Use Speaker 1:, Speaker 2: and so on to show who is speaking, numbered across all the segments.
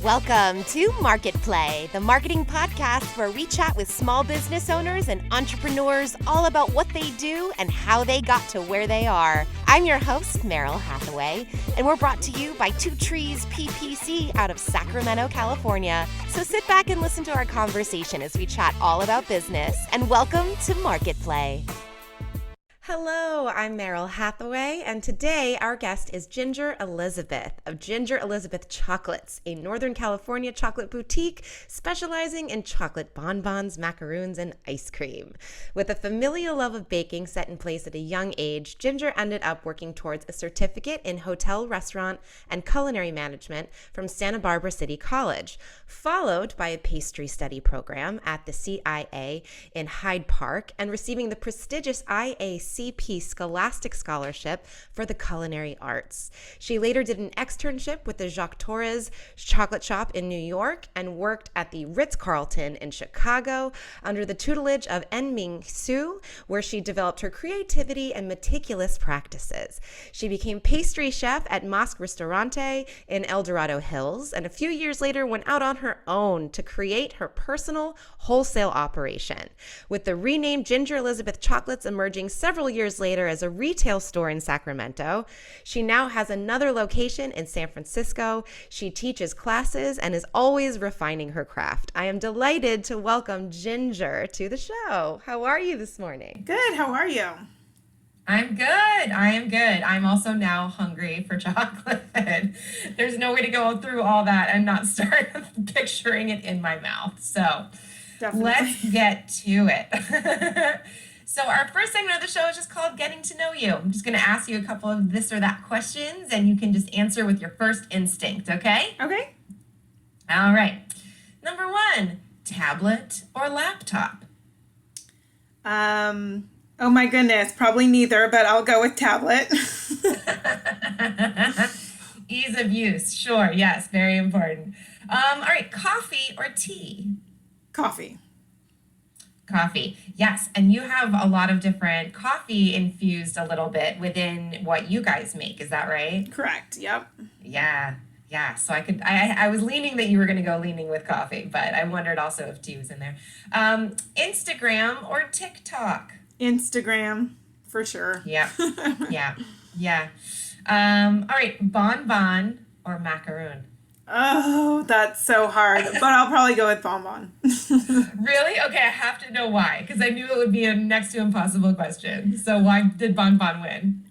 Speaker 1: Welcome to MarketPlay, the marketing podcast where we chat with small business owners and entrepreneurs all about what they do and how they got to where they are. I'm your host, Meryl Hathaway, and we're brought to you by Two Trees PPC out of Sacramento, California. So sit back and listen to our conversation as we chat all about business. And welcome to MarketPlay. Hello, I'm Meryl Hathaway, and today our guest is Ginger Elizabeth of Ginger Elizabeth Chocolates, a Northern California chocolate boutique specializing in chocolate bonbons, macarons, and ice cream. With a familial love of baking set in place at a young age, Ginger ended up working towards a certificate in hotel, restaurant, and culinary management from Santa Barbara City College, followed by a pastry study program at the CIA in Hyde Park, and receiving the prestigious IACP Scholastic Scholarship for the Culinary Arts. She later did an externship with the Jacque Torres chocolate shop in New York and worked at the Ritz Carlton in Chicago under the tutelage of En-Ming Hsu, where she developed her creativity and meticulous practices. She became pastry chef at Masque Ristorante in Dorado Hills, and a few years later went out on her own to create her personal wholesale operation, with the renamed Ginger Elizabeth Chocolates emerging several years later as a retail store in Sacramento. She now has another location in San Francisco. She teaches classes and is always refining her craft. I am delighted to welcome Ginger to the show. How are you this morning?
Speaker 2: Good. How are you?
Speaker 3: I'm good. I am good. I'm also now hungry for chocolate. There's no way to go through all that and not start picturing it in my mouth. So
Speaker 2: Definitely.
Speaker 3: Let's get to it. So our first segment of the show is just called Getting to Know You. I'm just going to ask you a couple of this or that questions, and you can just answer with your first instinct, okay?
Speaker 2: Okay.
Speaker 3: All right. Number one, tablet or laptop?
Speaker 2: Oh my goodness, probably neither, but I'll go with tablet.
Speaker 3: Ease of use, sure, yes, very important. All right, coffee or tea?
Speaker 2: Coffee.
Speaker 3: Coffee, yes, and you have a lot of different coffee infused a little bit within what you guys make, is that right?
Speaker 2: Correct, yep.
Speaker 3: Yeah, so I was leaning that you were going to go leaning with coffee, but I wondered also if tea was in there. Instagram or TikTok?
Speaker 2: Instagram, for sure.
Speaker 3: Yeah. All right, bonbon or macaroon?
Speaker 2: Oh, that's so hard, but I'll probably go with bonbon.
Speaker 3: Really? Okay, I have to know why, because I knew it would be a next to impossible question. So why did bonbon win?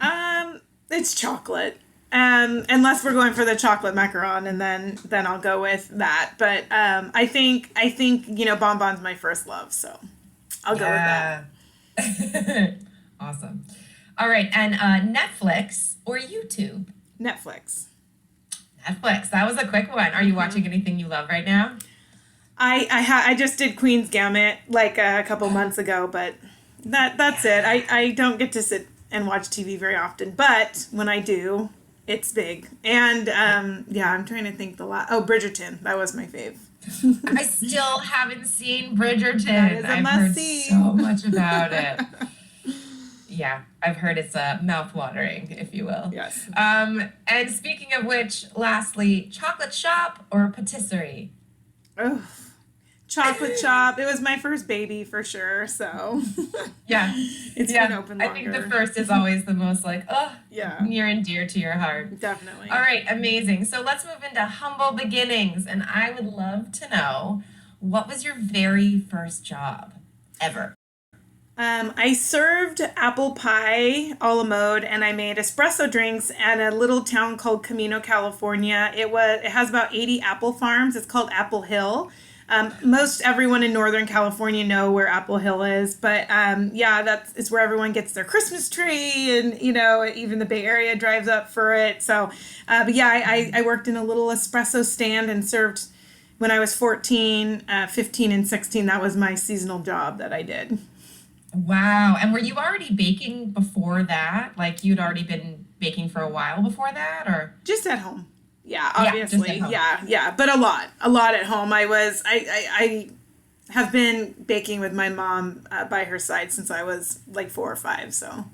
Speaker 2: It's chocolate. Unless we're going for the chocolate macaron, and then I'll go with that. But I think bonbon's my first love, so I'll go with that.
Speaker 3: Awesome. All right, and Netflix or YouTube?
Speaker 2: Netflix.
Speaker 3: That was a quick one. Are you watching anything you love right now?
Speaker 2: I just did Queen's Gambit like a couple months ago, but that's it. I don't get to sit and watch TV very often, but when I do, it's big. And I'm trying to think Bridgerton. That was my fave.
Speaker 3: I still haven't seen Bridgerton.
Speaker 2: That is a
Speaker 3: I've heard
Speaker 2: must-see.
Speaker 3: so much about it. Yeah, I've heard it's mouth-watering, if you will.
Speaker 2: Yes.
Speaker 3: And speaking of which, lastly, chocolate shop or patisserie?
Speaker 2: Oh, chocolate shop. It was my first baby for sure, so.
Speaker 3: Yeah.
Speaker 2: It's been open longer.
Speaker 3: I think the first is always the most near and dear to your heart.
Speaker 2: Definitely.
Speaker 3: All right, amazing. So let's move into humble beginnings. And I would love to know, what was your very first job ever?
Speaker 2: I served apple pie a la mode, and I made espresso drinks at a little town called Camino, California. It has about 80 apple farms. It's called Apple Hill. Most everyone in Northern California know where Apple Hill is, but it's where everyone gets their Christmas tree, and even the Bay Area drives up for it. So, I worked in a little espresso stand and served when I was 14, 15, and 16. That was my seasonal job that I did.
Speaker 3: Wow. And were you already baking before that? Like you'd already been baking for a while before that, or?
Speaker 2: Just at home. Yeah, obviously.
Speaker 3: Just at home.
Speaker 2: Yeah. But a lot at home. I have been baking with my mom by her side since I was like 4 or 5. So.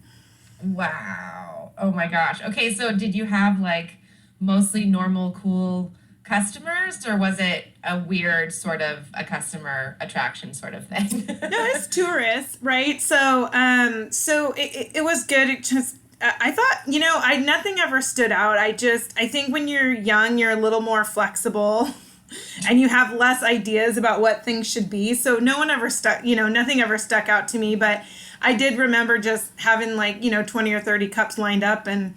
Speaker 3: Wow. Oh my gosh. Okay. So did you have like mostly normal, cool customers, or was it a weird sort of a customer attraction sort of thing?
Speaker 2: No, it's tourists, right? So, it was good. It just, I thought, nothing ever stood out. I think when you're young, you're a little more flexible and you have less ideas about what things should be. So nothing ever stuck out to me, but I did remember just having 20 or 30 cups lined up and,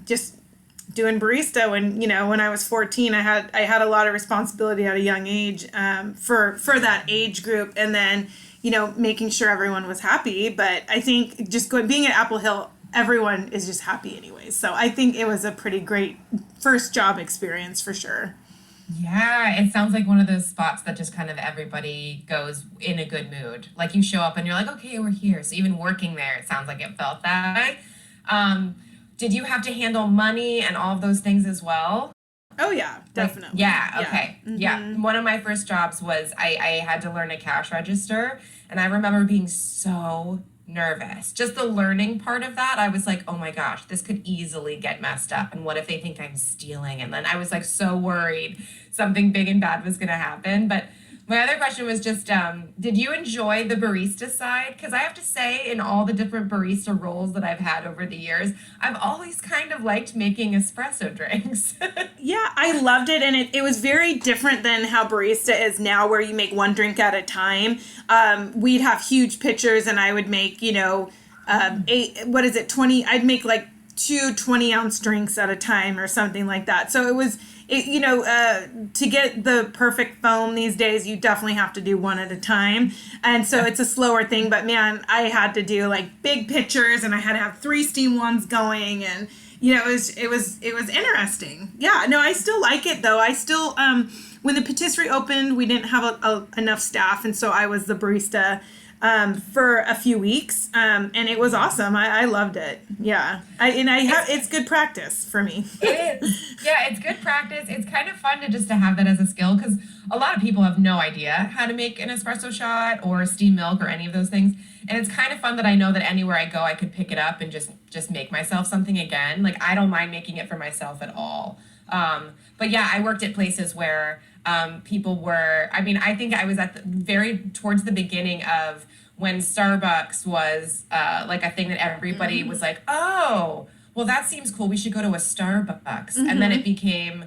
Speaker 2: just doing barista when I was 14. I had a lot of responsibility at a young age for that age group, and then making sure everyone was happy. But I think just being at Apple Hill, everyone is just happy anyways. So I think it was a pretty great first job experience for sure.
Speaker 3: Yeah, it sounds like one of those spots that just kind of everybody goes in a good mood. Like you show up and you're like, okay, we're here. So even working there, it sounds like it felt that way. Did you have to handle money and all of those things as well?
Speaker 2: Oh, yeah, definitely.
Speaker 3: Okay.
Speaker 2: Mm-hmm.
Speaker 3: Yeah. One of my first jobs was I had to learn a cash register. And I remember being so nervous. Just the learning part of that, I was like, oh my gosh, this could easily get messed up. And what if they think I'm stealing? And then I was so worried something big and bad was going to happen. But my other question was just, did you enjoy the barista side? Because I have to say, in all the different barista roles that I've had over the years, I've always kind of liked making espresso drinks.
Speaker 2: Yeah, I loved it. And it was very different than how barista is now, where you make one drink at a time. We'd have huge pitchers and I would make, 20, I'd make 2 20-ounce drinks at a time or something like that. So it was, to get the perfect foam these days, you definitely have to do one at a time. And so it's a slower thing, but man, I had to do big pitchers and I had to have 3 steam ones going, and it was interesting. Yeah, no, I still like it though. I still, when the patisserie opened, we didn't have enough staff, and so I was the barista for a few weeks, and it was awesome. I loved it. Yeah, it's good practice for me.
Speaker 3: It is. Yeah, it's good practice. It's kind of fun to have that as a skill, because a lot of people have no idea how to make an espresso shot or steam milk or any of those things. And it's kind of fun that I know that anywhere I go, I could pick it up and just make myself something again. I don't mind making it for myself at all. But yeah, I worked at places where people were, I think I was at towards the beginning of when Starbucks was a thing that everybody was like, oh, well, that seems cool. We should go to a Starbucks. Mm-hmm. And then it became,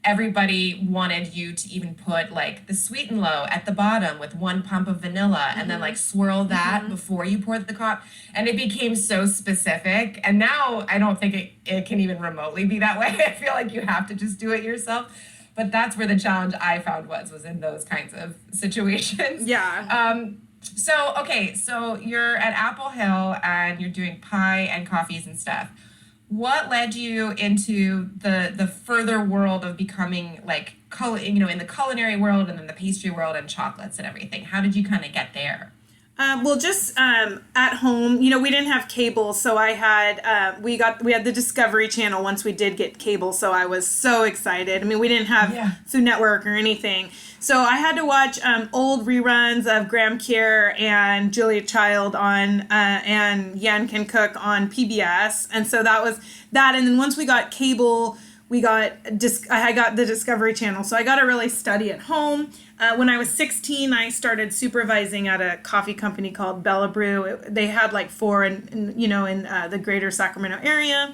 Speaker 3: everybody wanted you to even put the sweet and low at the bottom with 1 pump of vanilla, and then swirl that before you pour the cup. And it became so specific. And now I don't think it can even remotely be that way. I feel like you have to just do it yourself. But that's where the challenge I found was in those kinds of situations.
Speaker 2: Yeah.
Speaker 3: So you're at Apple Hill and you're doing pie and coffees and stuff. What led you into the further world of becoming in the culinary world and then the pastry world and chocolates and everything? How did you kind of get there?
Speaker 2: Just at home, we didn't have cable, so I had we had the Discovery Channel once we did get cable, so I was so excited. We didn't have Food Network or anything, so I had to watch old reruns of Graham Kier and Julia Child on and Yan Can Cook on PBS, and so that was that. And then once we got cable, I got the Discovery Channel, so I got to really study at home. When I was 16, I started supervising at a coffee company called Bella Brew. They had 4 in the greater Sacramento area.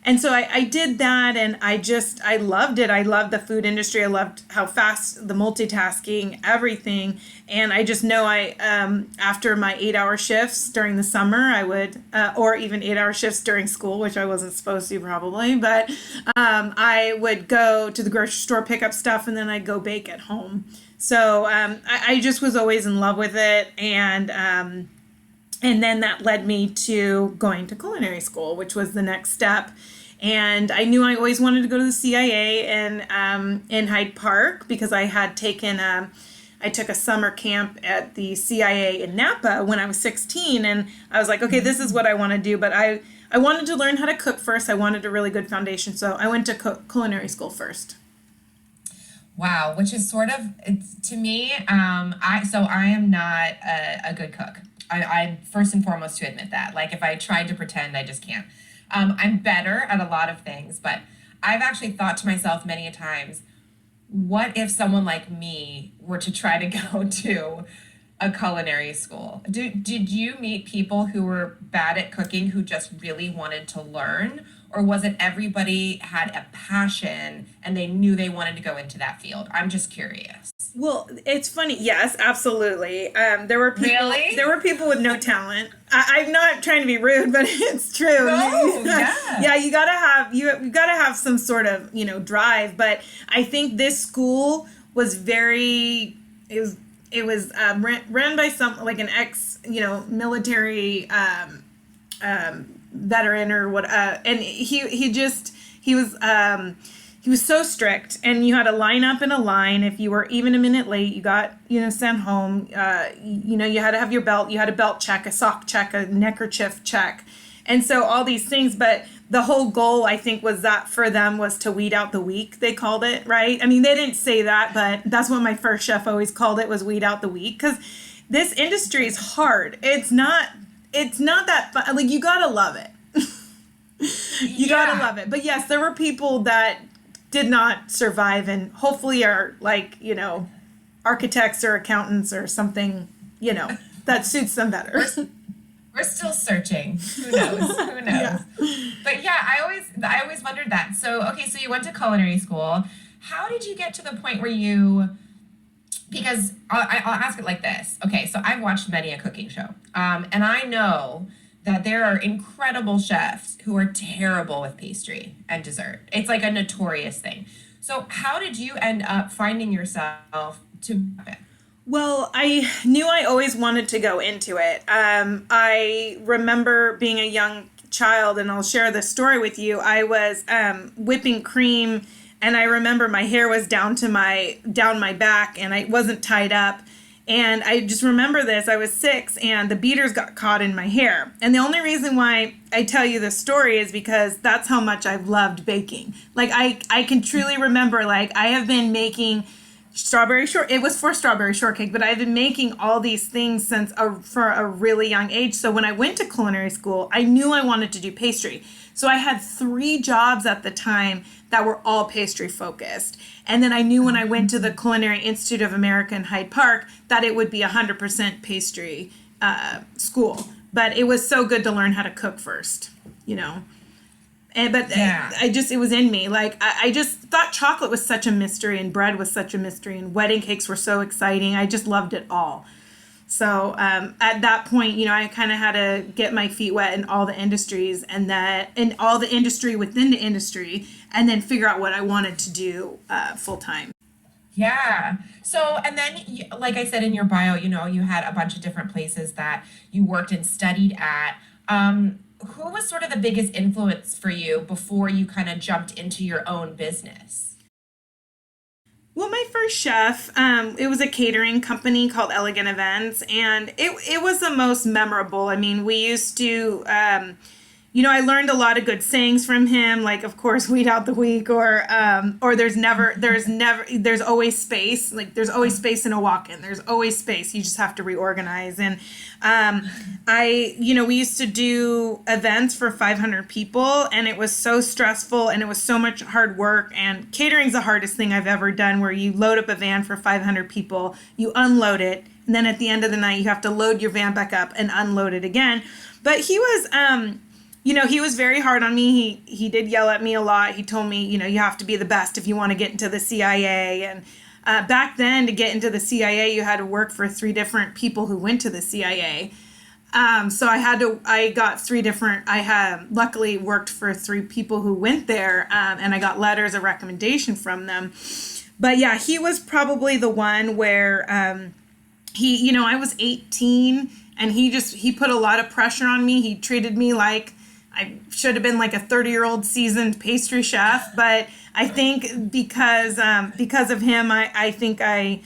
Speaker 2: And so I did that, and I loved it. I loved the food industry. I loved how fast the multitasking, everything. And I just know after my 8-hour shifts during the summer, I would, or even 8-hour shifts during school, which I wasn't supposed to probably, but I would go to the grocery store, pick up stuff, and then I'd go bake at home. So I just was always in love with it. And then that led me to going to culinary school, which was the next step. And I knew I always wanted to go to the CIA in Hyde Park, because I had taken I took a summer camp at the CIA in Napa when I was 16. And I was like, okay, this is what I want to do. But I wanted to learn how to cook first. I wanted a really good foundation. So I went to culinary school first.
Speaker 3: Wow, which is sort of, to me, I am not a good cook. I first and foremost to admit that. If I tried to pretend, I just can't. I'm better at a lot of things, but I've actually thought to myself many a times, what if someone like me were to try to go to a culinary school? Did you meet people who were bad at cooking who just really wanted to learn? Or was it everybody had a passion and they knew they wanted to go into that field? I'm just curious.
Speaker 2: Well, it's funny. Yes, absolutely.
Speaker 3: Really?
Speaker 2: There were people with no talent. I'm not trying to be rude, but it's true.
Speaker 3: Oh, yeah.
Speaker 2: Yeah, you gotta have some sort of, drive. But I think this school was it was ran by an ex, military veteran or what, and he was so strict, and you had to line up in a line. If you were even a minute late, you got, sent home. You had to have your belt. You had a belt check, a sock check, a neckerchief check. And so all these things, but the whole goal, I think, was that for them was to weed out the weak, they called it, right? I mean, they didn't say that, but that's what my first chef always called it, was weed out the weak. Because this industry is hard. It's not that fun. Like, you gotta love it. You gotta love it. But yes, there were people that did not survive and hopefully are architects or accountants or something, that suits them better.
Speaker 3: We're still searching. Who knows? Who knows? Yeah. But yeah, I always wondered that. So, okay, so you went to culinary school. How did you get to the point where because I'll ask it like this. Okay, so I've watched many a cooking show. And I know that there are incredible chefs who are terrible with pastry and dessert. It's like a notorious thing. So how did you end up finding yourself to it?
Speaker 2: Well, I knew I always wanted to go into it. I remember being a young child, and I'll share this story with you. I was whipping cream, and I remember my hair was down my back, and I wasn't tied up. And I just remember this. I was 6, and the beaters got caught in my hair. And the only reason why I tell you this story is because that's how much I've loved baking. Like, I can truly remember, like, I have been making it was for strawberry shortcake, but I've been making all these things for a really young age. So when I went to culinary school, I knew I wanted to do pastry. So I had 3 jobs at the time that were all pastry focused. And then I knew when I went to the Culinary Institute of America in Hyde Park that it would be 100% pastry school. But it was so good to learn how to cook first, it was in me. Like, I just thought chocolate was such a mystery, and bread was such a mystery, and wedding cakes were so exciting. I just loved it all. So at that point, I kind of had to get my feet wet in all the industries, and all the industry within the industry, and then figure out what I wanted to do full time.
Speaker 3: Yeah. So, and then, like I said in your bio, you had a bunch of different places that you worked and studied at. Who was sort of the biggest influence for you before you kind of jumped into your own business?
Speaker 2: Well, my first chef, it was a catering company called Elegant Events, and it was the most memorable. I mean, we used to, I learned a lot of good sayings from him, like, of course, weed out the weak, or there's always space. Like, there's always space in a walk-in. There's always space. You just have to reorganize. And we used to do events for 500 people, and it was so stressful, and it was so much hard work. And catering's the hardest thing I've ever done, where you load up a van for 500 people, you unload it, and then at the end of the night, you have to load your van back up and unload it again. But he was, he was very hard on me. He did yell at me a lot. He told me, you have to be the best if you want to get into the CIA. And back then, to get into the CIA, you had to work for 3 different people who went to the CIA. So I got 3 different, I had luckily worked for 3 people who went there, and I got letters of recommendation from them. But yeah, he was probably the one where I was 18, and he put a lot of pressure on me. He treated me like I should have been like a 30-year-old seasoned pastry chef, but I think because of him, I think I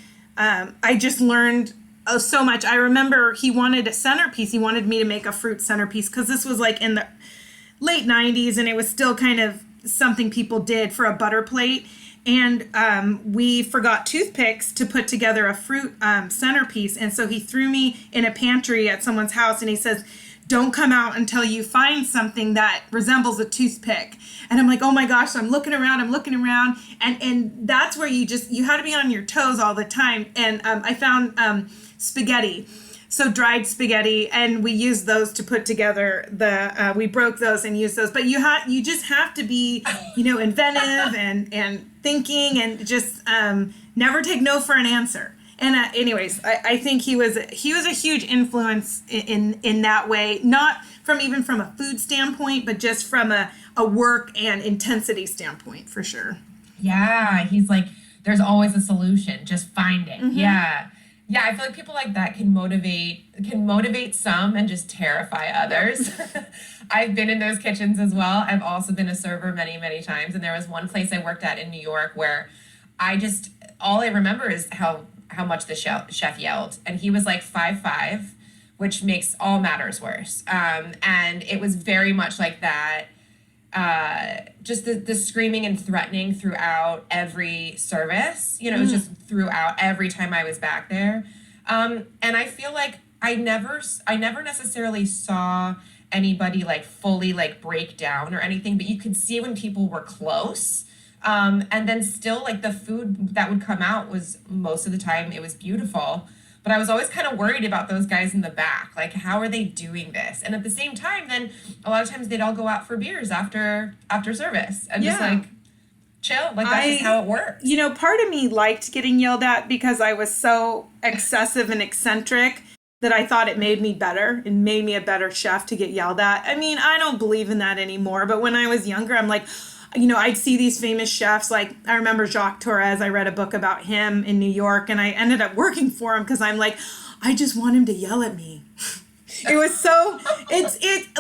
Speaker 2: just learned so much. I remember he wanted a centerpiece. He wanted me to make a fruit centerpiece, because this was like in the late 90s, and it was still kind of something people did for a butter plate. And we forgot toothpicks to put together a fruit centerpiece. And so he threw me in a pantry at someone's house, and he says, don't come out until you find something that resembles a toothpick. And I'm like, oh my gosh, I'm looking around. And that's where you had to be on your toes all the time. And I found spaghetti. So dried spaghetti, and we used those to put together we broke those and used those. But you just have to be, inventive and thinking, and just never take no for an answer. And anyways, I think he was a huge influence in that way, not from a food standpoint, but just from a work and intensity standpoint, for sure.
Speaker 3: Yeah, he's like, there's always a solution, just find it. Mm-hmm. Yeah. Yeah, I feel like people like that can motivate some and just terrify others. I've been in those kitchens as well. I've also been a server many, many times. And there was one place I worked at in New York where all I remember is how much the chef yelled. And he was like 5'5", which makes all matters worse. And it was very much like that. Just the screaming and threatening throughout every service, it was just throughout every time I was back there. And I feel like I never necessarily saw anybody like fully like break down or anything, but you could see when people were close. And then still like the food that would come out was most of the time it was beautiful. But I was always kind of worried about those guys in the back. Like, how are they doing this? And at the same time, then a lot of times they'd all go out for beers after service and just like chill. Like, that's just how it works.
Speaker 2: Part of me liked getting yelled at because I was so excessive and eccentric that I thought it made me better. It made me a better chef to get yelled at. I mean, I don't believe in that anymore. But when I was younger, I'm like, I'd see these famous chefs. Like, I remember Jacque Torres. I read a book about him in New York, and I ended up working for him because I'm like, I just want him to yell at me. It was so,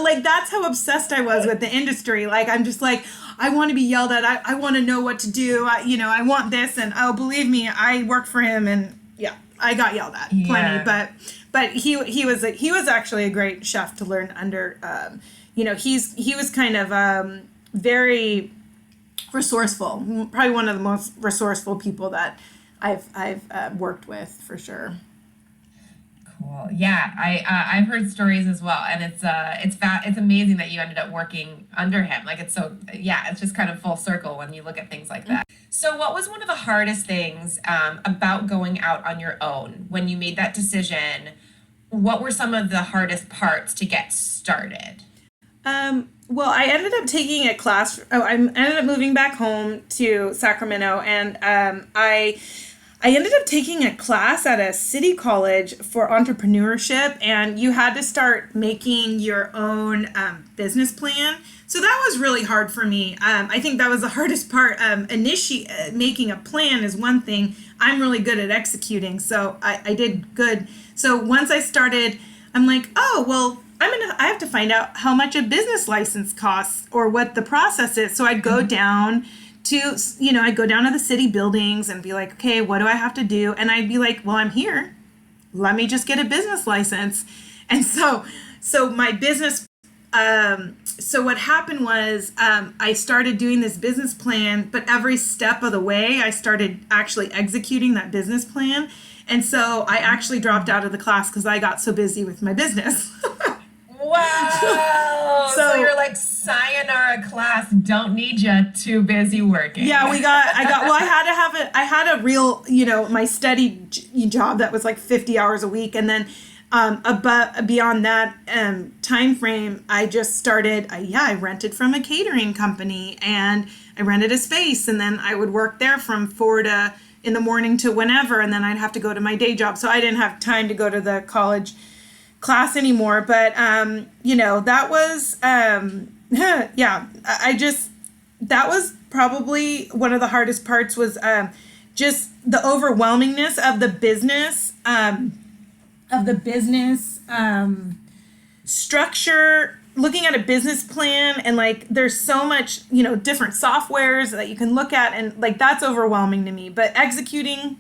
Speaker 2: like, that's how obsessed I was with the industry. Like, I'm just like, I want to be yelled at. I want to know what to do. I want this. And believe me, I worked for him, and yeah, I got yelled at plenty. But he was actually a great chef to learn under. He was kind of very resourceful, probably one of the most resourceful people that I've worked with, for sure.
Speaker 3: Cool. Yeah, I've heard stories as well, and it's amazing that you ended up working under him. Like, it's just kind of full circle when you look at things like that. So what was one of the hardest things about going out on your own when you made that decision? What were some of the hardest parts to get started?
Speaker 2: Well, I ended up taking a class. I ended up moving back home to Sacramento, and I ended up taking a class at a city college for entrepreneurship, and you had to start making your own business plan. So that was really hard for me. I think that was the hardest part. Making a plan is one thing. I'm really good at executing, so I did good. So once I started, I'm like, oh, well, I have to find out how much a business license costs or what the process is. So I'd go down to the city buildings and be like, okay, what do I have to do? And I'd be like, well, I'm here. Let me just get a business license. And so my business, so what happened was I started doing this business plan, but every step of the way, I started actually executing that business plan. And so I actually dropped out of the class because I got so busy with my business.
Speaker 3: Wow. So you're like, sayonara class, don't need you, too busy working.
Speaker 2: Yeah, I had a real, my steady job that was like 50 hours a week. And then beyond that time frame, I just started, I rented from a catering company, and I rented a space, and then I would work there from 4 in the morning to whenever, and then I'd have to go to my day job. So I didn't have time to go to the college class anymore. But that was that was probably one of the hardest parts, was just the overwhelmingness of the business structure, looking at a business plan, and like there's so much different softwares that you can look at, and like that's overwhelming to me. But executing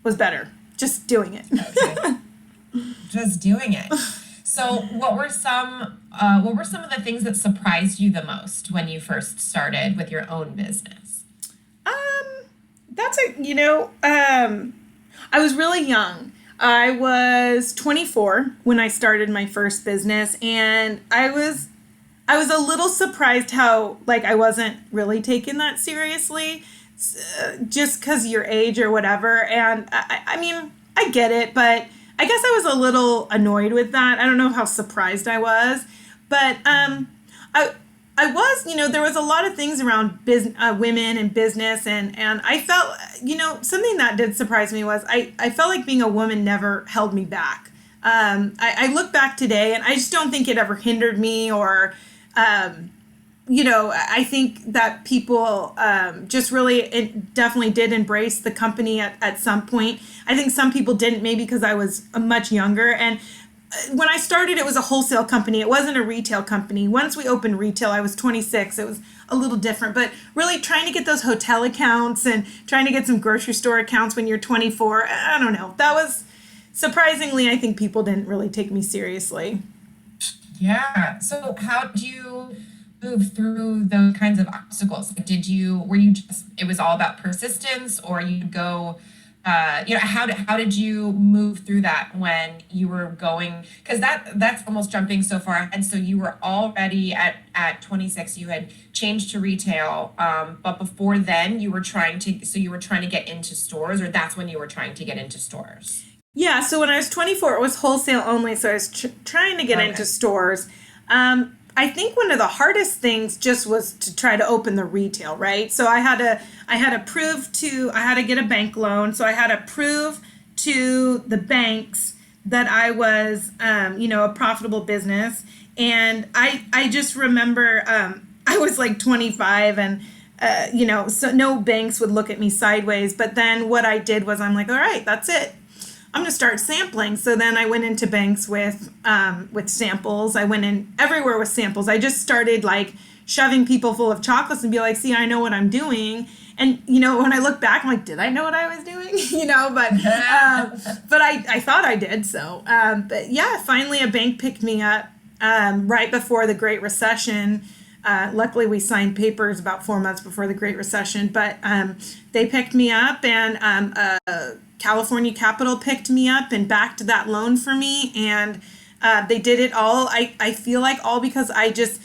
Speaker 2: was better, just doing it.
Speaker 3: Okay. Just doing it. So what were some of the things that surprised you the most when you first started with your own business?
Speaker 2: I was really young. I was 24 when I started my first business, and I was a little surprised how like I wasn't really taking that seriously, just because your age or whatever. And I mean, I get it, but I guess I was a little annoyed with that. I don't know how surprised I was, but I was, there was a lot of things around business, women and business, and I felt, something that did surprise me was I felt like being a woman never held me back. I look back today, and I just don't think it ever hindered me, or, I think that people just really definitely did embrace the company at some point. I think some people didn't, maybe because I was much younger, and when I started, it was a wholesale company. It wasn't a retail company. Once we opened retail, I was 26. It was a little different, but really trying to get those hotel accounts and trying to get some grocery store accounts when you're 24. I don't know. That was surprisingly, I think people didn't really take me seriously.
Speaker 3: Yeah. So how did you move through those kinds of obstacles? Were you just, it was all about persistence, or you'd go, how did you move through that when you were going, because that's almost jumping so far ahead. So you were already at 26, you had changed to retail, but before then you were trying to get into stores, or that's when you were trying to get into stores?
Speaker 2: Yeah, so when I was 24, it was wholesale only, so I was trying to get into stores. I think one of the hardest things just was to try to open the retail, right? So I had to get a bank loan. So I had to prove to the banks that I was, a profitable business. And I just remember I was like 25, and, so no banks would look at me sideways. But then what I did was I'm like, all right, that's it. I'm going to start sampling. So then I went into banks with samples. I went in everywhere with samples. I just started like shoving people full of chocolates and be like, see, I know what I'm doing. And, when I look back, I'm like, did I know what I was doing? But I thought I did. So, but yeah, finally a bank picked me up right before the Great Recession. Luckily, we signed papers about 4 months before the Great Recession, but they picked me up, and California Capital picked me up and backed that loan for me, and they did it all. I feel like all because I just,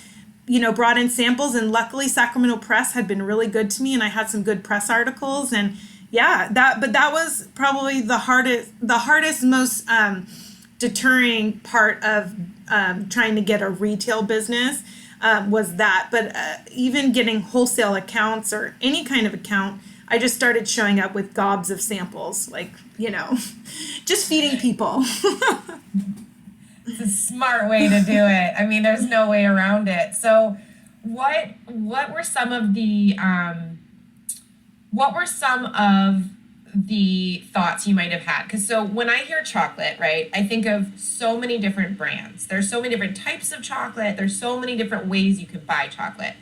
Speaker 2: brought in samples, and luckily Sacramento Press had been really good to me, and I had some good press articles, and yeah, that was probably the hardest, most deterring part of trying to get a retail business. Was that, but even getting wholesale accounts or any kind of account, I just started showing up with gobs of samples, like, just feeding people.
Speaker 3: It's a smart way to do it. I mean, there's no way around it. So what were some of the thoughts you might have had? Because so when I hear chocolate, right, I think of so many different brands. There's so many different types of chocolate. There's so many different ways you can buy chocolate.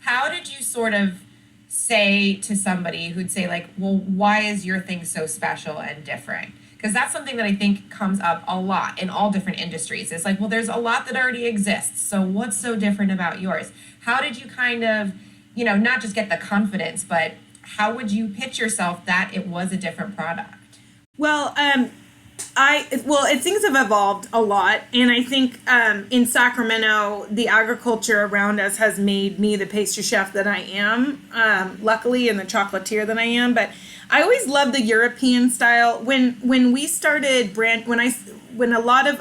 Speaker 3: How did you sort of say to somebody who'd say like, well, why is your thing so special and different? Because that's something that I think comes up a lot in all different industries. It's like, well, there's a lot that already exists. So what's so different about yours? How did you kind of, not just get the confidence, but how would you pitch yourself that it was a different product?
Speaker 2: Well, things have evolved a lot, and I think in Sacramento, the agriculture around us has made me the pastry chef that I am, luckily, and the chocolatier that I am. But I always loved the European style. When we started when a lot of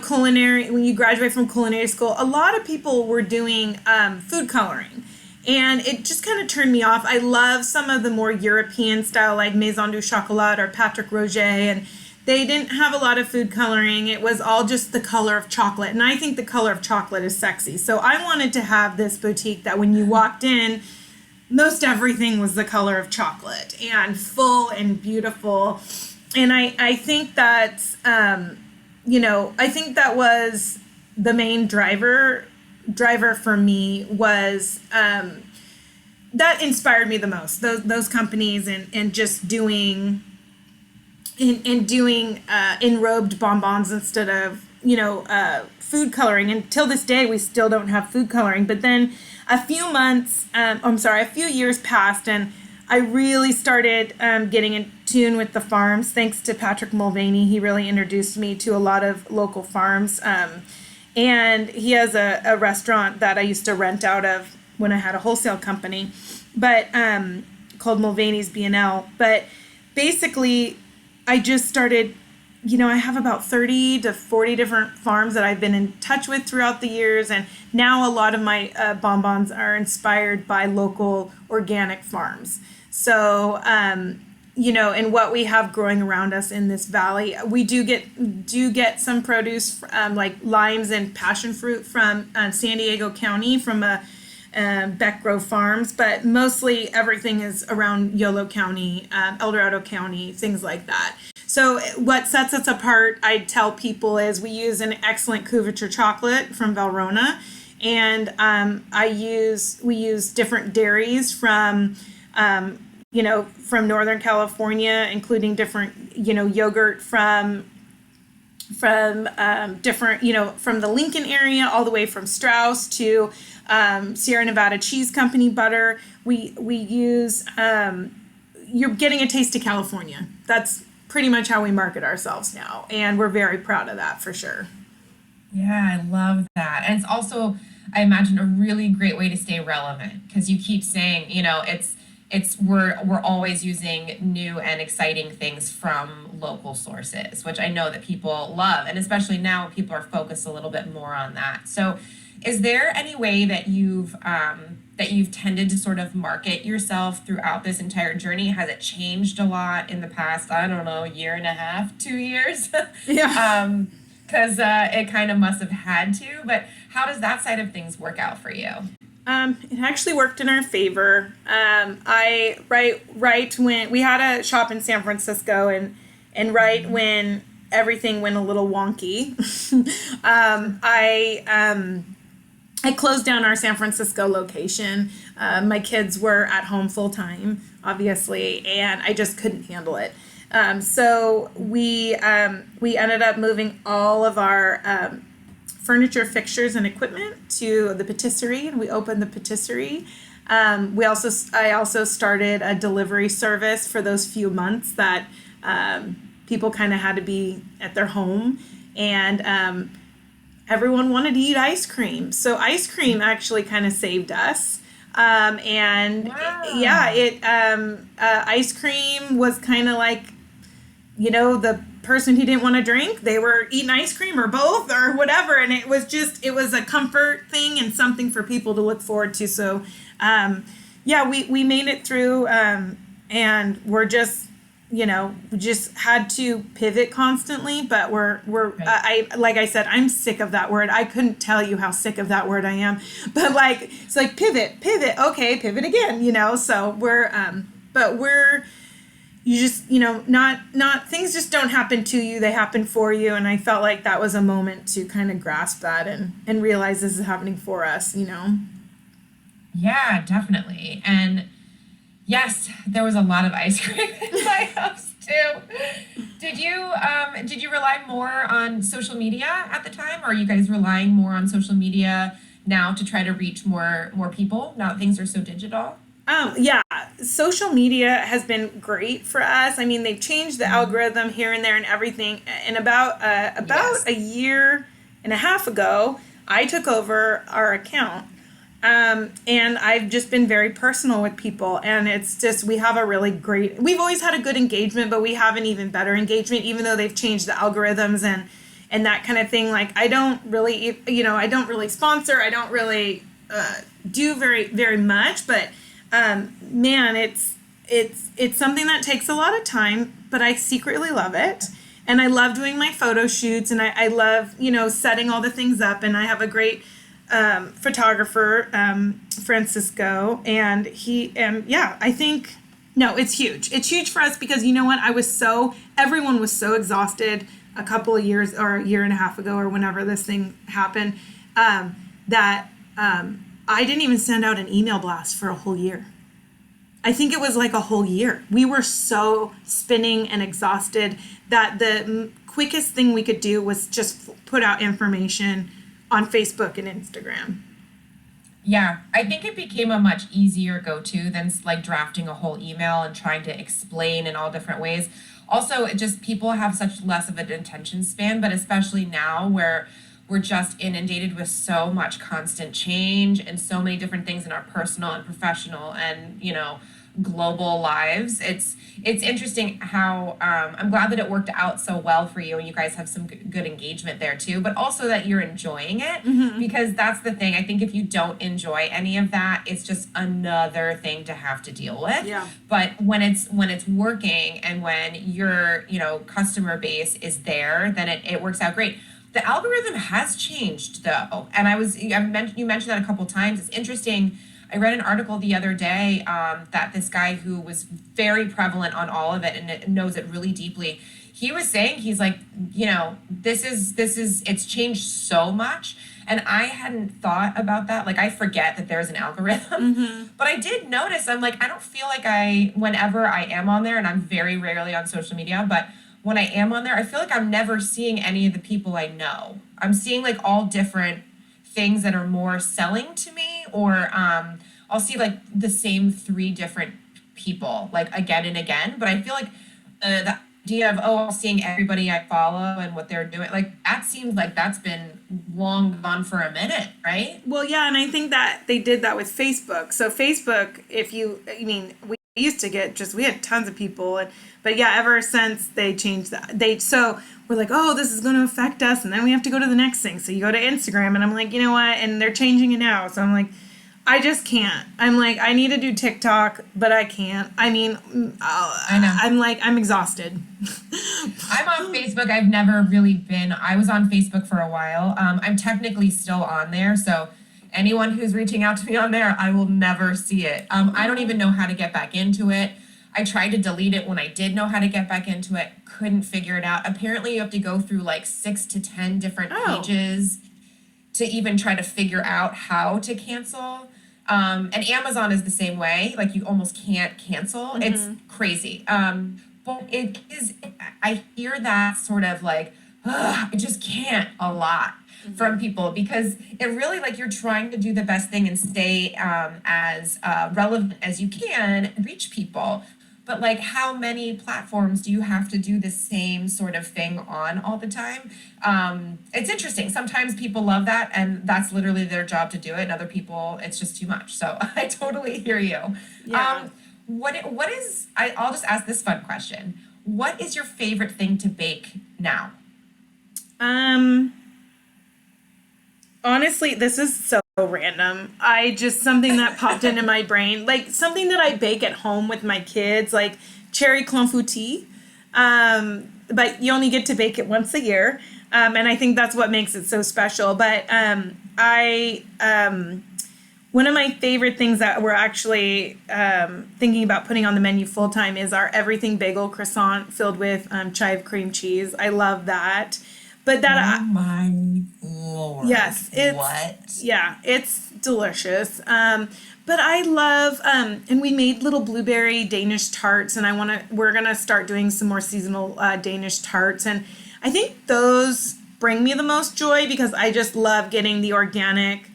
Speaker 2: culinary, when you graduate from culinary school, a lot of people were doing food coloring. And it just kind of turned me off. I love some of the more European style, like Maison du Chocolat or Patrick Roger, and they didn't have a lot of food coloring. It was all just the color of chocolate, and I think the color of chocolate is sexy. So I wanted to have this boutique that when you walked in, most everything was the color of chocolate and full and beautiful. And I think that, I think that was the main driver for me was that inspired me the most, those companies and just doing enrobed bonbons instead of food coloring. And till this day we still don't have food coloring. But then a few years passed, and I really started getting tune with the farms. Thanks to Patrick Mulvaney, he really introduced me to a lot of local farms. And he has a restaurant that I used to rent out of when I had a wholesale company, but called Mulvaney's B&L. But basically, I just started, I have about 30 to 40 different farms that I've been in touch with throughout the years. And now a lot of my bonbons are inspired by local organic farms. So, and what we have growing around us in this valley, we do get some produce, like limes and passion fruit from San Diego County, from Beck Grove Farms, but mostly everything is around Yolo County, El Dorado County, things like that. So what sets us apart, I tell people, is we use an excellent couverture chocolate from Valrhona, and we use different dairies from Northern California, including different, yogurt from different, from the Lincoln area, all the way from Strauss to Sierra Nevada Cheese Company butter. We use, you're getting a taste of California. That's pretty much how we market ourselves now. And we're very proud of that, for sure.
Speaker 3: Yeah, I love that. And it's also, I imagine, a really great way to stay relevant, because you keep saying, we're always using new and exciting things from local sources, which I know that people love, and especially now people are focused a little bit more on that. So is there any way that you've tended to sort of market yourself throughout this entire journey? Has it changed a lot in the past, I don't know, year and a half, 2 years?
Speaker 2: Yeah.
Speaker 3: Because it kind of must have had to, but how does that side of things work out for you?
Speaker 2: It actually worked in our favor. Right when we had a shop in San Francisco, and right when everything went a little wonky, I closed down our San Francisco location. My kids were at home full time, obviously, and I just couldn't handle it. So we ended up moving all of our furniture, fixtures, and equipment to the patisserie, and we opened the patisserie. I also started a delivery service for those few months that people kind of had to be at their home, and everyone wanted to eat ice cream. So ice cream actually kind of saved us. And
Speaker 3: wow.
Speaker 2: Ice cream was kind of like, the person who didn't want to drink, they were eating ice cream or both or whatever. And it was a comfort thing and something for people to look forward to. So, we made it through, and we're just, we just had to pivot constantly, but like I said, I'm sick of that word. I couldn't tell you how sick of that word I am, but it's like pivot, okay, pivot again, so you just, not things just don't happen to you, they happen for you. And I felt like that was a moment to kind of grasp that and realize this is happening for us,
Speaker 3: Yeah, definitely. And yes, there was a lot of ice cream in my house too. Did you rely more on social media at the time, or are you guys relying more on social media now to try to reach more people now that things are so digital?
Speaker 2: Yeah, social media has been great for us. I mean, they've changed the algorithm here and there and everything. And about a year and a half ago, I took over our account. And I've just been very personal with people, and it's just, we've always had a good engagement, but we have an even better engagement, even though they've changed the algorithms and that kind of thing. Like, I don't really sponsor, I don't really, do very, very much, but, man, it's something that takes a lot of time, but I secretly love it. And I love doing my photo shoots, and I love, setting all the things up, and I have a great photographer, Francisco, and I think, no, it's huge. It's huge for us because you know what? Everyone was so exhausted a couple of years or a year and a half ago or whenever this thing happened, that I didn't even send out an email blast for a whole year. I think it was like a whole year. We were so spinning and exhausted that the quickest thing we could do was just put out information on Facebook and Instagram.
Speaker 3: Yeah, I think it became a much easier go-to than like drafting a whole email and trying to explain in all different ways. Also, it just people have such less of an attention span, but especially now where we're just inundated with so much constant change and so many different things in our personal and professional and, global lives. It's interesting how I'm glad that it worked out so well for you and you guys have some good engagement there too, but also that you're enjoying it because that's the thing. I think if you don't enjoy any of that, it's just another thing to have to deal with.
Speaker 2: Yeah.
Speaker 3: But when it's working and when your, customer base is there, then it works out great. The algorithm has changed though. And you mentioned that a couple times. It's interesting. I read an article the other day that this guy who was very prevalent on all of it and knows it really deeply. He was saying, he's like, this is it's changed so much. And I hadn't thought about that. Like, I forget that there's an algorithm, but I did notice, I'm like, I don't feel like whenever I am on there, and I'm very rarely on social media, but when I am on there, I feel like I'm never seeing any of the people I know. I'm seeing like all different things that are more selling to me, or I'll see like the same 3 different people like again and again. But I feel like the idea of seeing everybody I follow and what they're doing, like that seems like that's been long gone for a minute, right?
Speaker 2: Well, yeah, and I think that they did that with Facebook. So Facebook, we used to we had tons of people, but yeah, ever since they changed that, so we're like, oh, this is going to affect us, and then we have to go to the next thing. So you go to Instagram, and I'm like, you know what? And they're changing it now, so I'm like, I just can't. I'm like, I need to do TikTok, but I can't. I mean,
Speaker 3: I know.
Speaker 2: I'm like, I'm exhausted.
Speaker 3: I'm on Facebook. I've never really been. I was on Facebook for a while. I'm technically still on there, so anyone who's reaching out to me on there, I will never see it. I don't even know how to get back into it. I tried to delete it when I did know how to get back into it. Couldn't figure it out. Apparently, you have to go through like 6 to 10 different pages to even try to figure out how to cancel. And Amazon is the same way. Like, you almost can't cancel. It's crazy. But it is, I hear that sort of like, I just can't a lot from people, because it really, like, you're trying to do the best thing and stay as relevant as you can, reach people. But like, how many platforms do you have to do the same sort of thing on all the time? It's interesting. Sometimes people love that, and that's literally their job to do it. And other people, it's just too much. So I totally hear you.
Speaker 2: Yeah.
Speaker 3: What is, I'll just ask this fun question. What is your favorite thing to bake now?
Speaker 2: Honestly, this is so random. Something that popped into my brain, like something that I bake at home with my kids, like cherry confouti. But you only get to bake it once a year. And I think that's what makes it so special. But one of my favorite things that we're actually thinking about putting on the menu full time is our everything bagel croissant filled with chive cream cheese. I love that. But that,
Speaker 3: oh my Lord.
Speaker 2: Yes, it's delicious. But I love, and we made little blueberry Danish tarts, and we're gonna start doing some more seasonal Danish tarts, and I think those bring me the most joy because I just love getting the organic,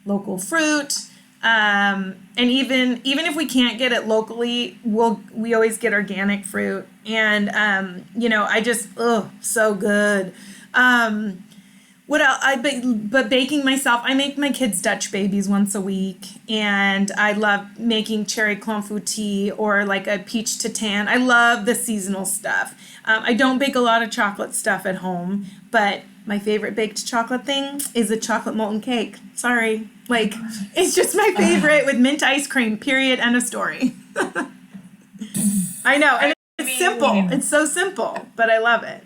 Speaker 2: local fruit. And even if we can't get it locally, we always get organic fruit, and so good. What else? But baking myself, I make my kids Dutch babies once a week, and I love making cherry confouti or like a peach tatin. I love the seasonal stuff. I don't bake a lot of chocolate stuff at home, but my favorite baked chocolate thing is a chocolate molten cake. Sorry. Like, it's just my favorite with mint ice cream, period, end of story. I know, and it's simple. It's so simple, but I love it.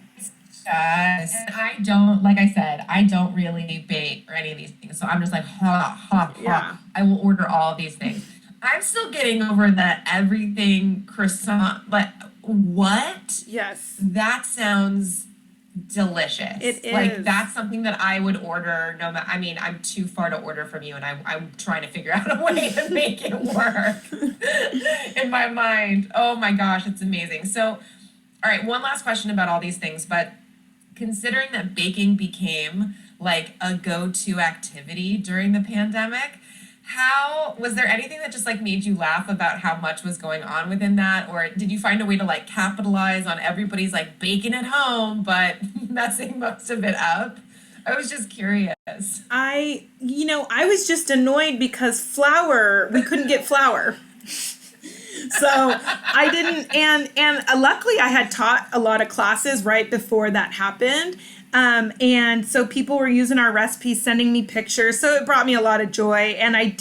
Speaker 3: Yes. And I don't, like I said, I don't really bake or any of these things. So I'm just like,
Speaker 2: Yeah.
Speaker 3: I will order all of these things. I'm still getting over the everything croissant, but what?
Speaker 2: Yes.
Speaker 3: That sounds delicious.
Speaker 2: It is.
Speaker 3: Like, that's something that I would order no matter, I mean, I'm too far to order from you, and I'm trying to figure out a way to make it work in my mind. Oh my gosh, it's amazing. So, all right, one last question about all these things, but considering that baking became like a go-to activity during the pandemic, How was there anything that just like made you laugh about how much was going on within that, or did you find a way to like capitalize on everybody's like baking at home but messing most of it up? I was just curious.
Speaker 2: I was just annoyed because we couldn't get flour. So I didn't, and luckily I had taught a lot of classes right before that happened. And so people were using our recipes, sending me pictures. So it brought me a lot of joy. And I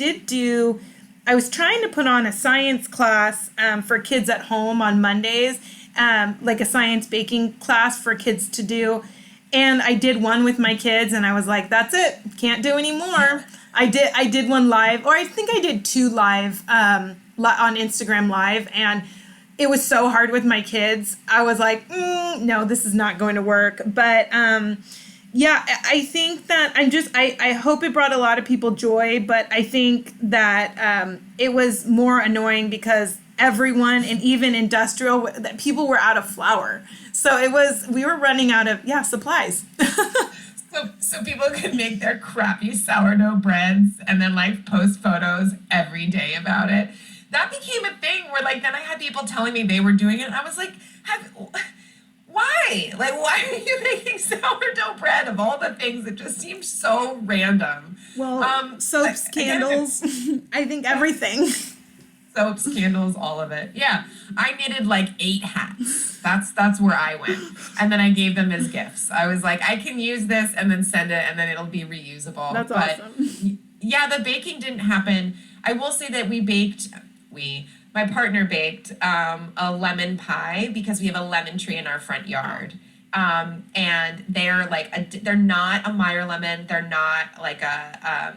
Speaker 2: was trying to put on a science class for kids at home on Mondays, like a science baking class for kids to do. And I did one with my kids and I was like, that's it. Can't do any more. I did one live, or I think I did two live on Instagram Live. And it was so hard with my kids. I was like, no, this is not going to work. But yeah, I think that I hope it brought a lot of people joy. But I think that it was more annoying because everyone, and even industrial, that people were out of flour. So we were running out of, supplies.
Speaker 3: So people could make their crappy sourdough breads and then like post photos every day about it. That became a thing where like then I had people telling me they were doing it and I was like, why? Like, why are you making sourdough bread of all the things? It just seemed so random.
Speaker 2: Well, soaps, candles, I think everything.
Speaker 3: Soaps, candles, all of it. Yeah. I knitted like 8 hats. That's where I went. And then I gave them as gifts. I was like, I can use this and then send it and then it'll be reusable.
Speaker 2: That's awesome.
Speaker 3: Yeah, the baking didn't happen. I will say that my partner baked a lemon pie because we have a lemon tree in our front yard. And they're like, they're not a Meyer lemon. They're not like a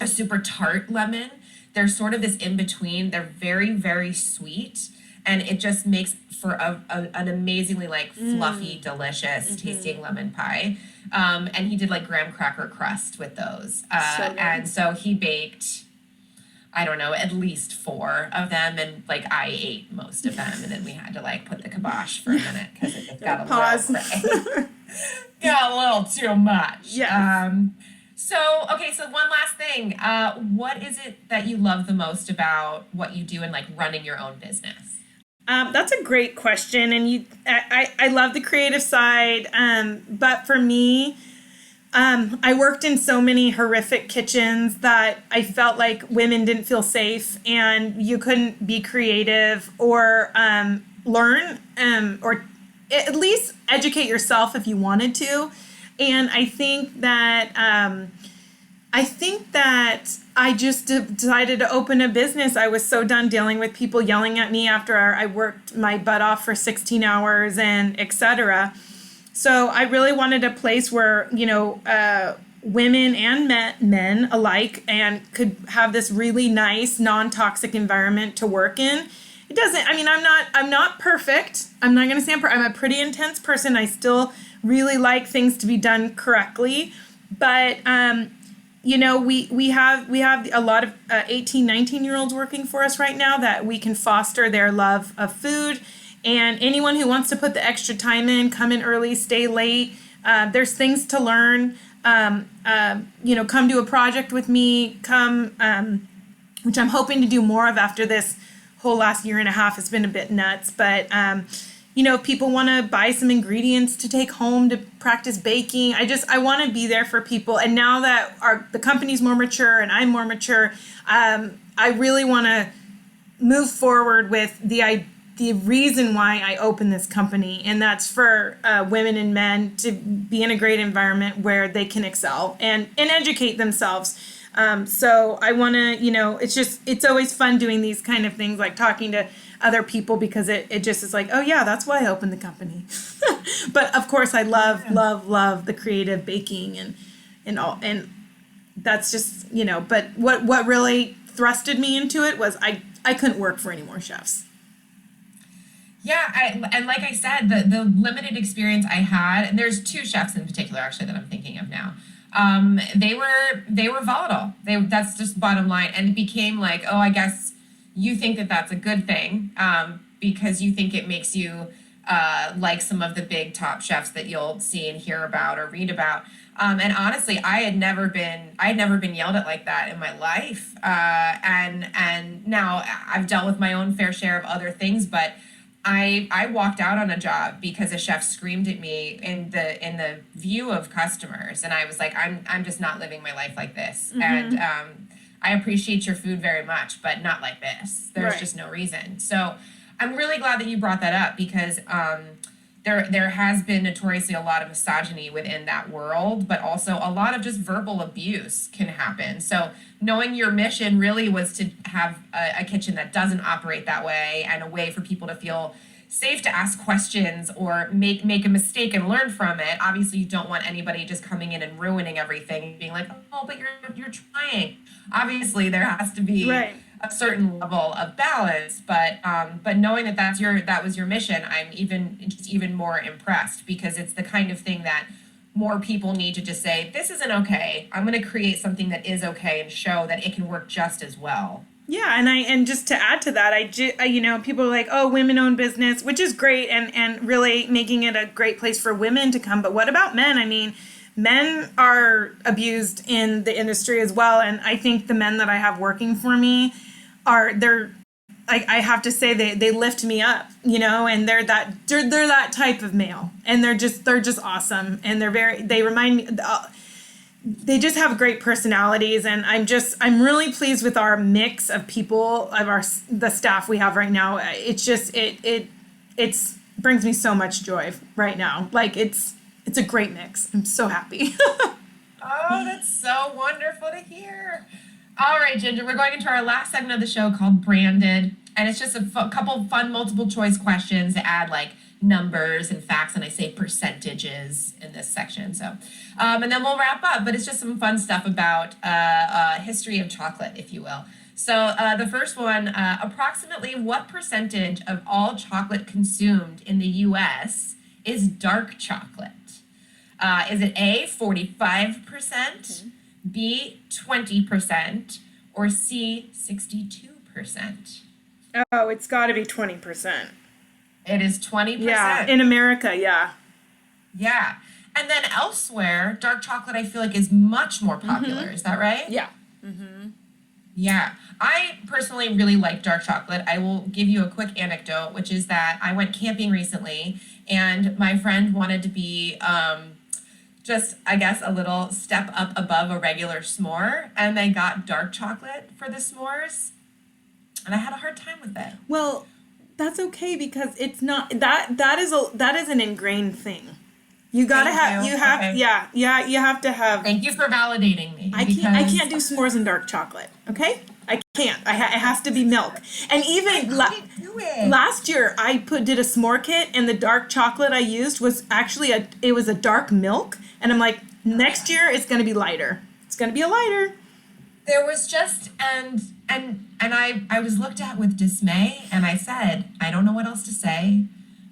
Speaker 3: super tart lemon. They're sort of this in between. They're very, very sweet. And it just makes for an amazingly like fluffy, delicious tasting lemon pie. And he did like graham cracker crust with those. And so he baked, I don't know, at least 4 of them. And like I ate most of them. And then we had to like put the kibosh for a minute because it got a little too much.
Speaker 2: Yeah.
Speaker 3: So one last thing. What is it that you love the most about what you do in like running your own business?
Speaker 2: That's a great question. And I love the creative side. But for me, I worked in so many horrific kitchens that I felt like women didn't feel safe and you couldn't be creative or learn or at least educate yourself if you wanted to. And I think that I just decided to open a business. I was so done dealing with people yelling at me after I worked my butt off for 16 hours and etc. So I really wanted a place where, women and men alike and could have this really nice, non-toxic environment to work in. It doesn't, I'm not perfect. I'm not going to say I'm a pretty intense person. I still really like things to be done correctly. But, we have a lot of 18, 19-year-olds working for us right now that we can foster their love of food. And anyone who wants to put the extra time in, come in early, stay late. There's things to learn. Come do a project with me. Which I'm hoping to do more of after this whole last year and a half has been a bit nuts. But, if people want to buy some ingredients to take home to practice baking, I want to be there for people. And now that the company's more mature and I'm more mature, I really want to move forward with the reason why I opened this company. And that's for women and men to be in a great environment where they can excel and educate themselves. So I want to, it's always fun doing these kind of things, like talking to other people, because it just is like, oh yeah, that's why I opened the company. But of course I love the creative baking and all, and that's just, but what really thrusted me into it was I couldn't work for any more chefs.
Speaker 3: Yeah, and like I said, the limited experience I had, and there's 2 chefs in particular actually that I'm thinking of now. They were volatile. That's just bottom line. And it became like, oh, I guess you think that that's a good thing, because you think it makes you like some of the big top chefs that you'll see and hear about or read about. And honestly, I had never been yelled at like that in my life. And now I've dealt with my own fair share of other things, but I walked out on a job because a chef screamed at me in the view of customers, and I was like, I'm just not living my life like this. And I appreciate your food very much, but not like this. There's just no reason. So I'm really glad that you brought that up, because there has been notoriously a lot of misogyny within that world, but also a lot of just verbal abuse can happen. So knowing your mission really was to have a kitchen that doesn't operate that way, and a way for people to feel safe to ask questions or make a mistake and learn from it. Obviously, you don't want anybody just coming in and ruining everything and being like, oh, but you're trying. Obviously, there has to be a certain level of balance, but knowing that that was your mission, I'm even more impressed, because it's the kind of thing that more people need to just say, this isn't okay. I'm going to create something that is okay and show that it can work just as well.
Speaker 2: Yeah, and just to add to that, people are like, oh, women-owned business, which is great, and really making it a great place for women to come. But what about men? I mean, men are abused in the industry as well, and I think the men that I have working for me I have to say they lift me up, and they're that type of male, and they're just awesome, and they remind me. They just have great personalities, and I'm really pleased with our mix of people, of the staff we have right now. It's just it brings me so much joy right now. Like it's a great mix. I'm so happy.
Speaker 3: Oh, that's so wonderful to hear. All right, Ginger, we're going into our last segment of the show called Branded, and it's just a couple fun multiple choice questions to add like numbers and facts, and I say percentages in this section. So, and then we'll wrap up, but it's just some fun stuff about history of chocolate, if you will. So the first one, approximately what percentage of all chocolate consumed in the U.S. is dark chocolate? Is it A, 45%, B, 20%, or C, 62%?
Speaker 2: Oh, it's got to be 20%.
Speaker 3: It is 20%.
Speaker 2: Yeah, in America, yeah.
Speaker 3: Yeah. And then elsewhere, dark chocolate, I feel like, is much more popular. Is that right?
Speaker 2: Yeah.
Speaker 3: Yeah. I personally really like dark chocolate. I will give you a quick anecdote, which is that I went camping recently, and my friend wanted to be just, I guess, a little step up above a regular s'more, and they got dark chocolate for the s'mores, and I had a hard time with it.
Speaker 2: Well, that's okay, because it's not that is an ingrained thing. You gotta you have to have.
Speaker 3: Thank you for validating me.
Speaker 2: I can't do s'mores and dark chocolate. Okay, I can't. It has to be milk. And even last year, I did a s'more kit, and the dark chocolate I used was actually a dark milk, and I'm like, next year it's gonna be lighter. It's gonna be a lighter.
Speaker 3: There was just and I was looked at with dismay, and I said, I don't know what else to say.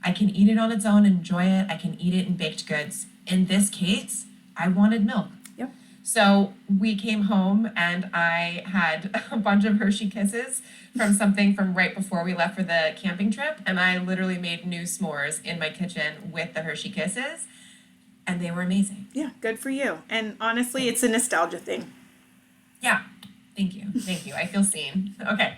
Speaker 3: I can eat it on its own, enjoy it. I can eat it in baked goods. In this case, I wanted milk.
Speaker 2: Yep.
Speaker 3: So we came home, and I had a bunch of Hershey Kisses from right before we left for the camping trip, and I literally made new s'mores in my kitchen with the Hershey Kisses, and they were amazing.
Speaker 2: Yeah, good for you. And honestly, it's a nostalgia thing.
Speaker 3: Yeah. Thank you. I feel seen. Okay.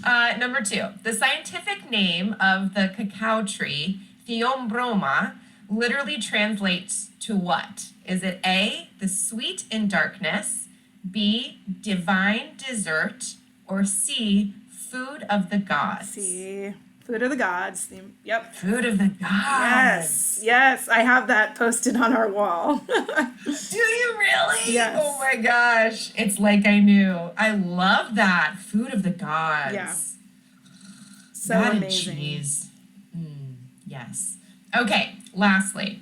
Speaker 3: Number 2. The scientific name of the cacao tree, Theobroma, literally translates to what? Is it A, the sweet in darkness, B, divine dessert, or C, food of the gods?
Speaker 2: C, food of the gods. Yep.
Speaker 3: Food of the gods.
Speaker 2: Yes. I have that posted on our wall.
Speaker 3: Do you really?
Speaker 2: Yes.
Speaker 3: Oh my gosh. It's like I knew. I love that. Food of the gods.
Speaker 2: Yeah. So
Speaker 3: that
Speaker 2: amazing.
Speaker 3: And cheese. Yes. Okay, lastly,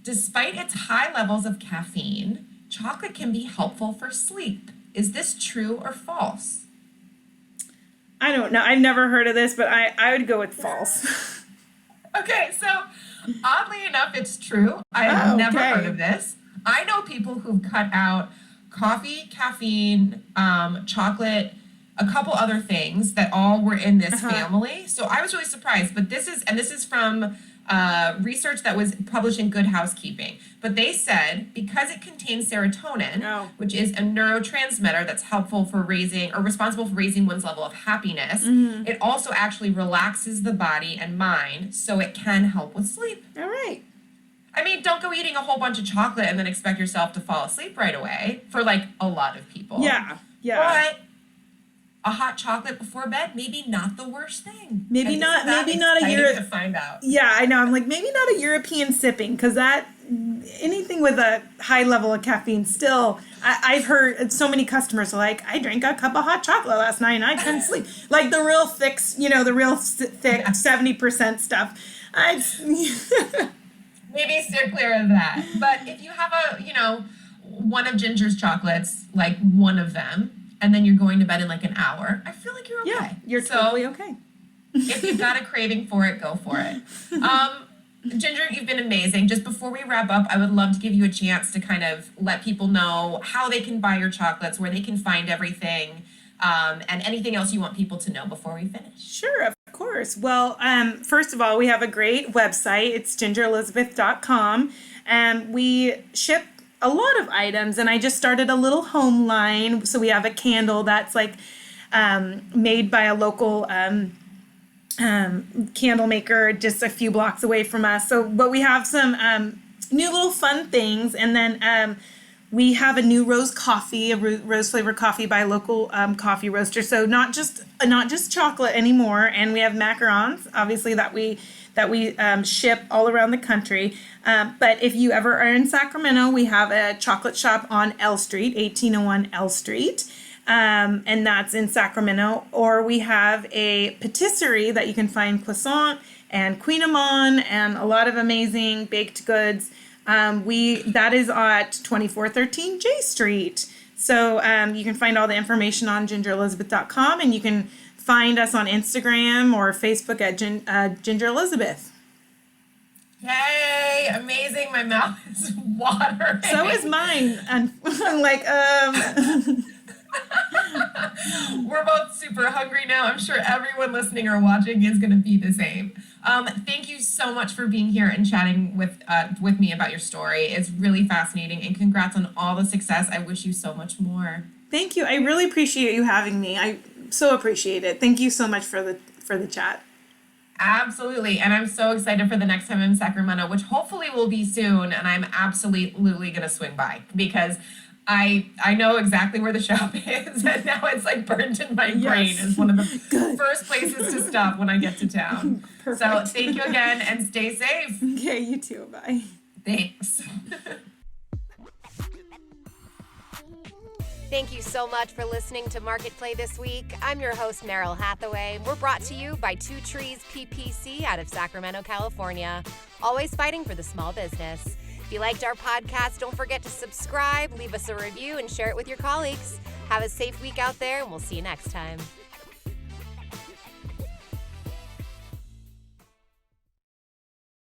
Speaker 3: despite its high levels of caffeine, chocolate can be helpful for sleep. Is this true or false?
Speaker 2: I don't know. I've never heard of this, but I would go with false.
Speaker 3: Okay, so oddly enough, it's true. I have never heard of this. I know people who've cut out coffee, caffeine, chocolate, a couple other things that all were in this family. So I was really surprised. But this is from research that was published in Good Housekeeping. But they said because it contains serotonin, which is a neurotransmitter that's helpful for raising or responsible for raising one's level of happiness, it also actually relaxes the body and mind, so it can help with sleep.
Speaker 2: All right.
Speaker 3: I mean, don't go eating a whole bunch of chocolate and then expect yourself to fall asleep right away for like a lot of people.
Speaker 2: Yeah.
Speaker 3: But a hot chocolate before bed, maybe not the worst thing.
Speaker 2: Maybe not a
Speaker 3: to find out.
Speaker 2: Yeah, I know. I'm like, maybe not a European sipping, because that anything with a high level of caffeine still, I've heard so many customers are like, I drank a cup of hot chocolate last night and I couldn't sleep. Like the real thick, the real thick 70% stuff.
Speaker 3: Maybe steer clear of that. But if you have one of Ginger's chocolates, like one of them, and then you're going to bed in like an hour, I feel like you're okay.
Speaker 2: Yeah, you're totally okay.
Speaker 3: If you've got a craving for it, go for it. Ginger, you've been amazing. Just before we wrap up, I would love to give you a chance to kind of let people know how they can buy your chocolates, where they can find everything, and anything else you want people to know before we finish.
Speaker 2: Sure, of course. Well, first of all, we have a great website. It's gingerelizabeth.com, and we ship a lot of items, and I just started a little home line. So we have a candle that's like made by a local candle maker just a few blocks away from us. But we have some new little fun things, and then we have a new rose coffee, a rose flavored coffee by a local coffee roaster. So not just chocolate anymore, and we have macarons, obviously that we ship all around the country. But if you ever are in Sacramento, we have a chocolate shop on L Street, 1801 L Street. And that's in Sacramento. Or we have a patisserie that you can find Croissant and Queen Amon and a lot of amazing baked goods. That is at 2413 J Street. So you can find all the information on gingerelizabeth.com, and you can find us on Instagram or Facebook at Ginger Elizabeth.
Speaker 3: Yay! Amazing. My mouth is watering.
Speaker 2: So is mine. And I'm like,
Speaker 3: We're both super hungry now. I'm sure everyone listening or watching is going to be the same. Thank you so much for being here and chatting with me about your story. It's really fascinating, and congrats on all the success. I wish you so much more.
Speaker 2: Thank you. I really appreciate you having me. I so appreciate it. Thank you so much for the chat.
Speaker 3: Absolutely. And I'm so excited for the next time I'm in Sacramento, which hopefully will be soon. And I'm absolutely going to swing by because I know exactly where the shop is, and now it's like burned in my brain as one of the first places to stop when I get to town. Perfect. So thank you again, and stay safe.
Speaker 2: Okay, you too. Bye.
Speaker 3: Thanks.
Speaker 1: Thank you so much for listening to MarketPlay this week. I'm your host, Meryl Hathaway. We're brought to you by Two Trees PPC out of Sacramento, California. Always fighting for the small business. If you liked our podcast, don't forget to subscribe, leave us a review, and share it with your colleagues. Have a safe week out there, and we'll see you next time.